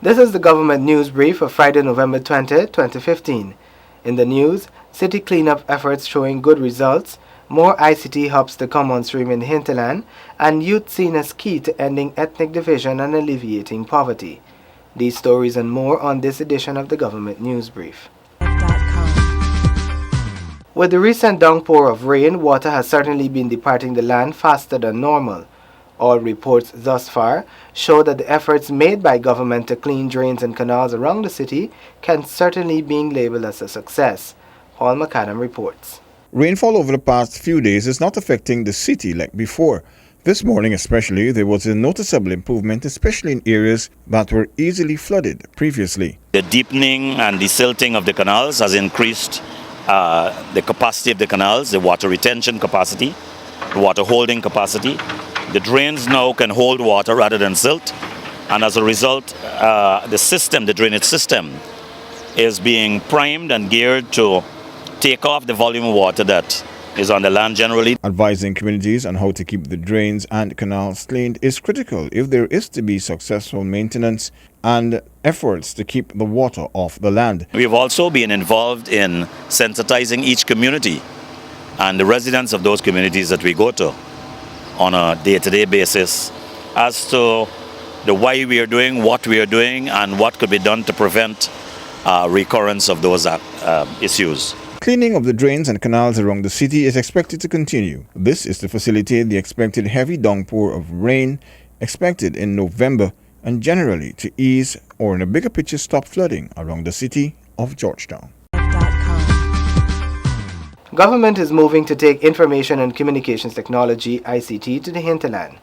This is the government news brief for Friday, November 20, 2015. In the news, city cleanup efforts showing good results, more ICT hubs to come on stream in the hinterland, and youth seen as key to ending ethnic division and alleviating poverty. These stories and more on this edition of the government news brief. With the recent downpour of rain, water has certainly been departing the land faster than normal. All reports thus far show that the efforts made by government to clean drains and canals around the city can certainly be labeled as a success. Paul McAdam reports. Rainfall over the past few days is not affecting the city like before. This morning especially, there was a noticeable improvement, especially in areas that were easily flooded previously. The deepening and desilting of the canals has increased the capacity of the canals, the water retention capacity, the water holding capacity. The drains now can hold water rather than silt, and as a result, the drainage system, is being primed and geared to take off the volume of water that is on the land generally. Advising communities on how to keep the drains and canals cleaned is critical if there is to be successful maintenance and efforts to keep the water off the land. We've also been involved in sensitizing each community and the residents of those communities that we go to on a day-to-day basis as to the why we are doing what we are doing and what could be done to prevent recurrence of those issues. Cleaning of the drains and canals around the city is expected to continue. This is to facilitate the expected heavy downpour of rain expected in November and generally to ease or in a bigger picture stop flooding around the city of Georgetown. Government is moving to take information and communications technology ICT to the hinterland.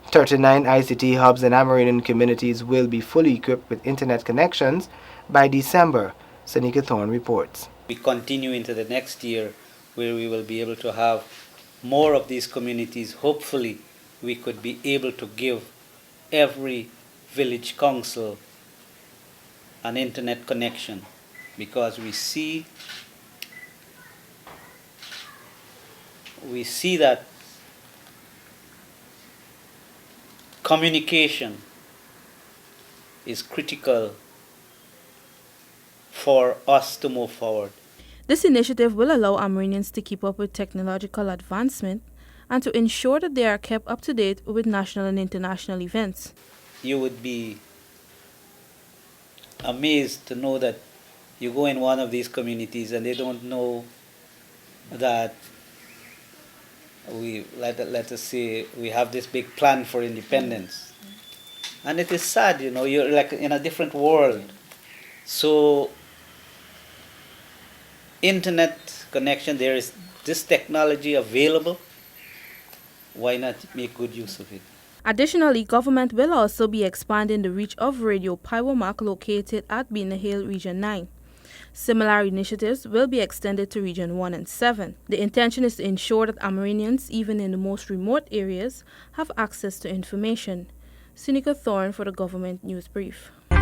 39 ICT hubs in Amerindian communities will be fully equipped with internet connections by December, Seneca Thorne reports. We continue into the next year where we will be able to have more of these communities. Hopefully we could be able to give every village council an internet connection, because we see that communication is critical for us to move forward. This initiative will allow Amerindians to keep up with technological advancement and to ensure that they are kept up to date with national and international events. You would be amazed to know that you go in one of these communities and they don't know that let us say we have this big plan for independence. And it is sad, you're like in a different world. So internet connection, there is this technology available. Why not make good use of it? Additionally, government will also be expanding the reach of Radio Piwomac located at Bina Hill Region 9. Similar initiatives will be extended to Region 1 and 7. The intention is to ensure that Amerindians, even in the most remote areas, have access to information. Seneca Thorne for the Government News Brief. Paul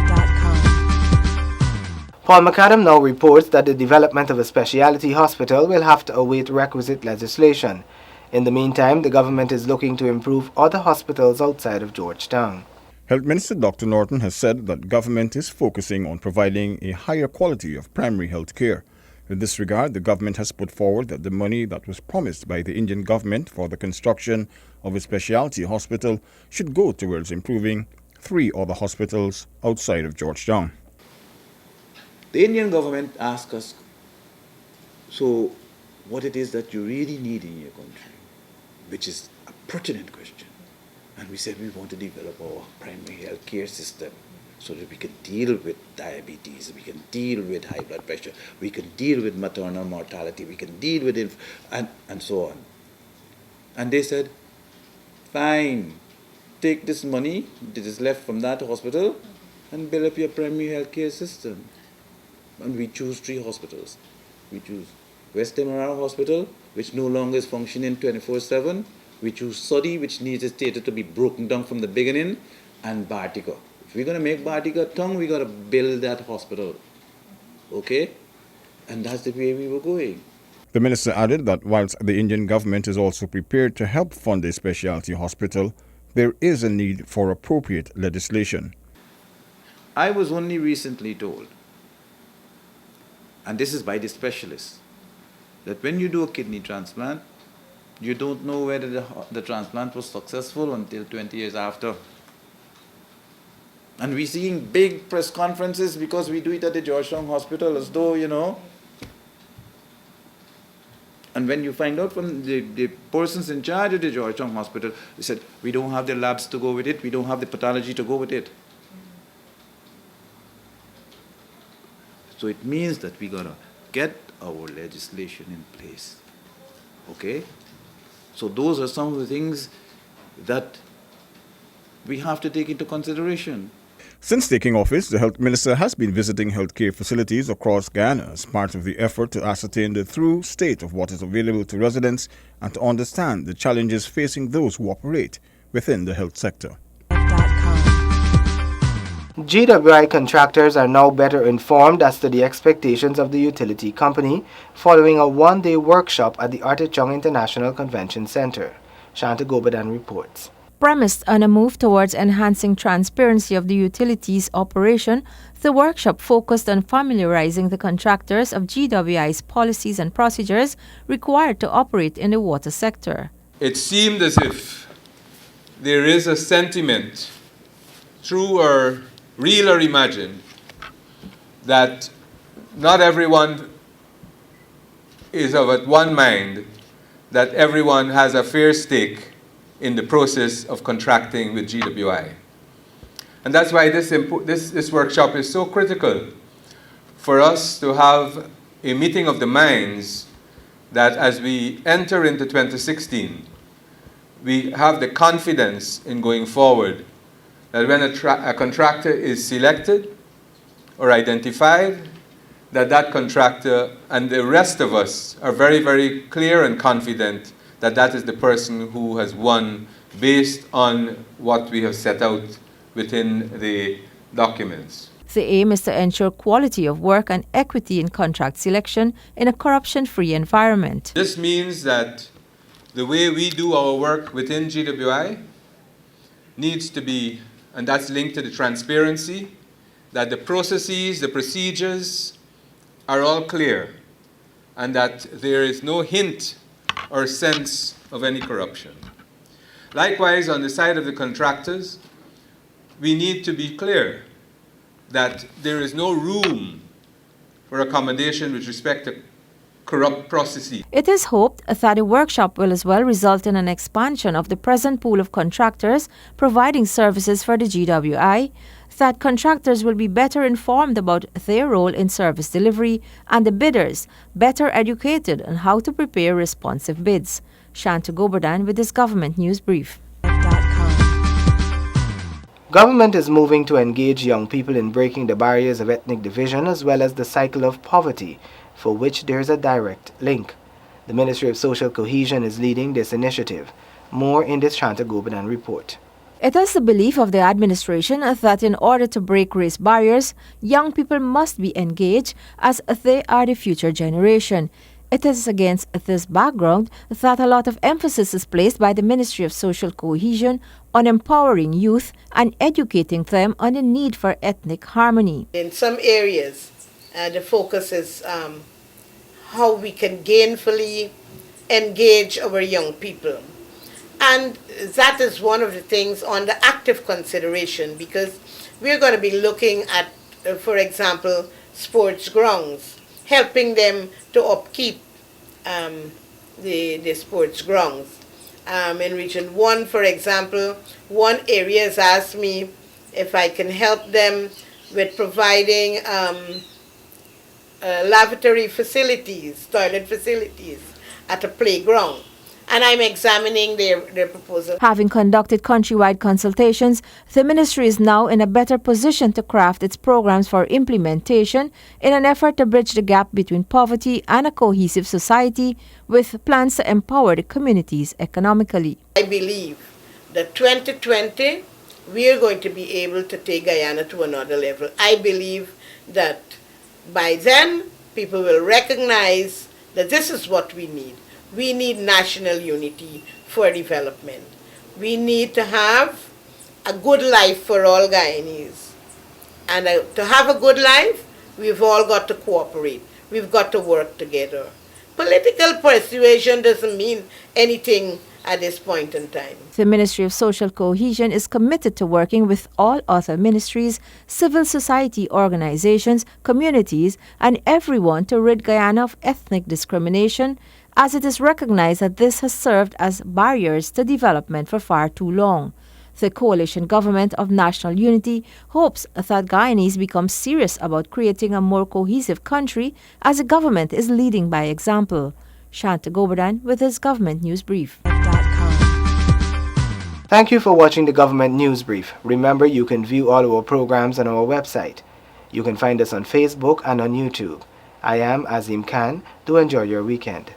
McAdam now reports that the development of a specialty hospital will have to await requisite legislation. In the meantime, the government is looking to improve other hospitals outside of Georgetown. Health Minister Dr. Norton has said that government is focusing on providing a higher quality of primary health care. In this regard, the government has put forward that the money that was promised by the Indian government for the construction of a specialty hospital should go towards improving 3 other hospitals outside of Georgetown. The Indian government asked us, so what it is that you really need in your country, which is a pertinent question. And we said we want to develop our primary health care system so that we can deal with diabetes, we can deal with high blood pressure, we can deal with maternal mortality, we can deal with and so on. And they said, fine, take this money that is left from that hospital and build up your primary health care system. And we choose 3 hospitals. We choose West Demerara Hospital, which no longer is functioning 24/7. We choose Soddy, which needs stated to be broken down from the beginning, and Bartica. If we're going to make Bartica tongue, we got to build that hospital. Okay? And that's the way we were going. The minister added that whilst the Indian government is also prepared to help fund a specialty hospital, there is a need for appropriate legislation. I was only recently told, and this is by the specialists, that when you do a kidney transplant, you don't know whether the transplant was successful until 20 years after. And we're seeing big press conferences because we do it at the Georgetown Hospital as though, And when you find out from the persons in charge of the Georgetown Hospital, they said, we don't have the labs to go with it, we don't have the pathology to go with it. So it means that we gotta get our legislation in place. Okay? So those are some of the things that we have to take into consideration. Since taking office, the health minister has been visiting healthcare facilities across Ghana as part of the effort to ascertain the true state of what is available to residents and to understand the challenges facing those who operate within the health sector. GWI contractors are now better informed as to the expectations of the utility company following a one-day workshop at the Artichong International Convention Center. Shanta Gobadan reports. Premised on a move towards enhancing transparency of the utilities operation, the workshop focused on familiarizing the contractors of GWI's policies and procedures required to operate in the water sector. It seemed as if there is a sentiment, true or real or imagined, that not everyone is of one mind, that everyone has a fair stake in the process of contracting with GWI. And that's why this workshop is so critical for us to have a meeting of the minds that as we enter into 2016, we have the confidence in going forward that when a contractor is selected or identified, that contractor and the rest of us are very, very clear and confident that that is the person who has won based on what we have set out within the documents. The aim is to ensure quality of work and equity in contract selection in a corruption-free environment. This means that the way we do our work within GWI needs to be, and that's linked to the transparency, that the processes, the procedures are all clear, and that there is no hint or sense of any corruption. Likewise, on the side of the contractors, we need to be clear that there is no room for accommodation with respect to corrupt processes. It is hoped that the workshop will as well result in an expansion of the present pool of contractors providing services for the GWI, that contractors will be better informed about their role in service delivery, and the bidders better educated on how to prepare responsive bids. Shanta Goberdan with this Government News Brief. Government is moving to engage young people in breaking the barriers of ethnic division as well as the cycle of poverty, for which there is a direct link. The Ministry of Social Cohesion is leading this initiative. More in this Shanta Goberdan report. It is the belief of the administration that in order to break race barriers, young people must be engaged as they are the future generation. It is against this background that a lot of emphasis is placed by the Ministry of Social Cohesion on empowering youth and educating them on the need for ethnic harmony. In some areas, the focus is how we can gainfully engage our young people. And that is one of the things on the active consideration, because we're going to be looking at, for example, sports grounds, helping them to upkeep the sports grounds. In Region 1, for example, one area has asked me if I can help them with providing lavatory facilities, toilet facilities at a playground. And I'm examining their proposal. Having conducted countrywide consultations, the ministry is now in a better position to craft its programs for implementation in an effort to bridge the gap between poverty and a cohesive society, with plans to empower the communities economically. I believe that 2020, we are going to be able to take Guyana to another level. I believe that by then, people will recognize that this is what we need. We need national unity for development. We need to have a good life for all Guyanese. And to have a good life, we've all got to cooperate. We've got to work together. Political persuasion doesn't mean anything at this point in time. The Ministry of Social Cohesion is committed to working with all other ministries, civil society organizations, communities, and everyone to rid Guyana of ethnic discrimination, as it is recognized that this has served as barriers to development for far too long. The coalition government of national unity hopes that Guyanese become serious about creating a more cohesive country as the government is leading by example. Shanta Goberdan with his Government News Brief. Thank you for watching the Government News Brief. Remember, you can view all our programs on our website. You can find us on Facebook and on YouTube. I am Azim Khan. Do enjoy your weekend.